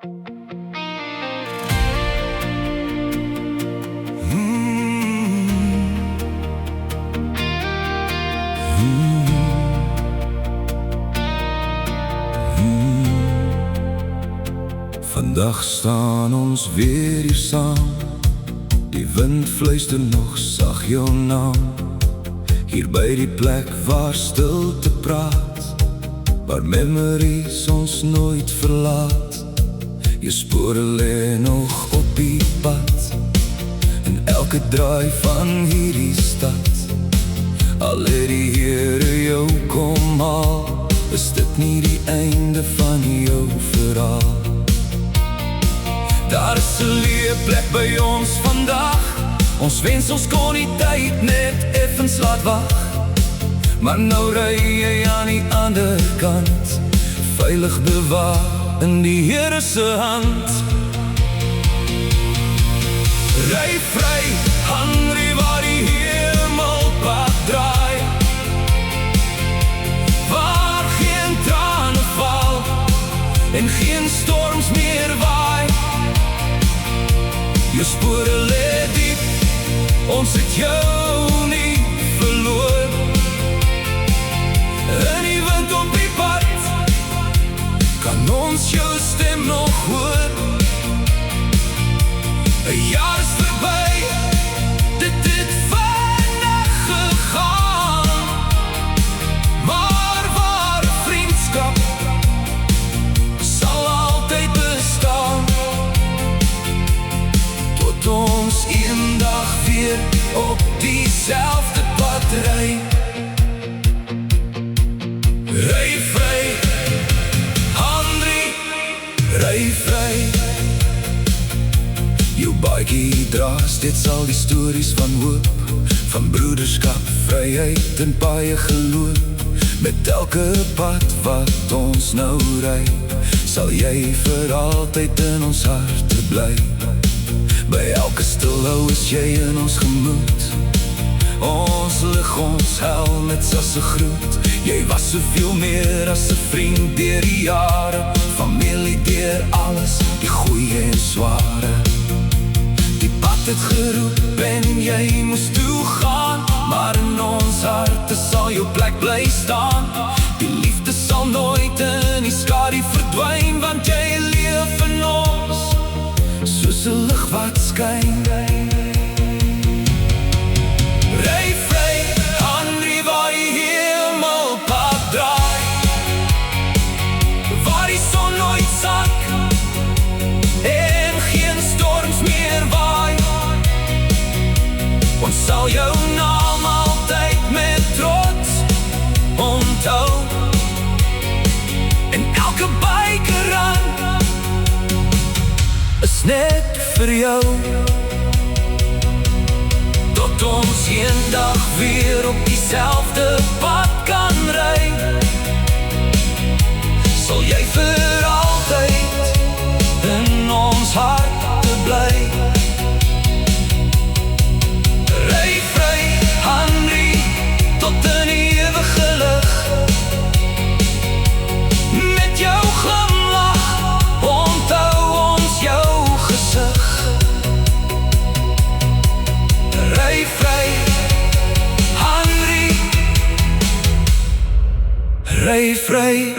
Vandag staan ons weer hier saam. Die wind fluister nog sag jou naam. Hier by die plek waar stilte praat, waar memories ons nooit verlaat. Jou spore lê nog op die pad, en elke draai van hierdie stad. Al het die Here jou kom haal, is dit nie die einde van jou verhaal. Daar is 'n leerplek by ons vandag. Ons wens ons kon die tyd net effens laat wag. Maar nou ry jy aan die ander kant, veilig bewaar in die Here se hand. Ry vry, hungry waar die hemelpad draai, waar geen trane val en geen storms meer waai. Jou spore lê diep, ons het jou nie verloor. In die wind op die pad, kan ons jou stem nog hoor. 'N jaar is verby, dit het vinnig gegaan, maar ware vriendskap sal altyd bestaan. Tot ons eendag weer op diezelfde pad ry. Ry vry, hungry, ry vry. Jou baadjie dra steeds al die stories van hoop, van broederskap, vryheid en baie geloof. Met elke pad wat ons nou ry, sal jy vir altyd in ons harte bly. By elke stilhou is jy in ons gemoed. Ons lig, ons hel met sasse groet. Jy was soveel meer as 'n vriend deur die jare, familie deur alles, die goeie en sware. Die pad het geroep en jy moes toe gaan, maar in ons harte sal jou plek bly staan. Die liefde sal nooit in die skadu verdwyn, want jy leef in ons soos 'n lig wat skyn. Ry vry, hungry waar die hemelpad draai, waar die son nooit sak en geen storms meer waai. Ons sal jou naam altyd met trots onthou, en elke bykerrand is net vir jou. Tot ons eendag weer op diezelfde pad kan ry, sal jy vir altyd in ons harte bly. Ry vry, hungry, tot in ewige lig. Met jou glimlach onthou ons jou gesig. Ry vry, hungry, ry vry.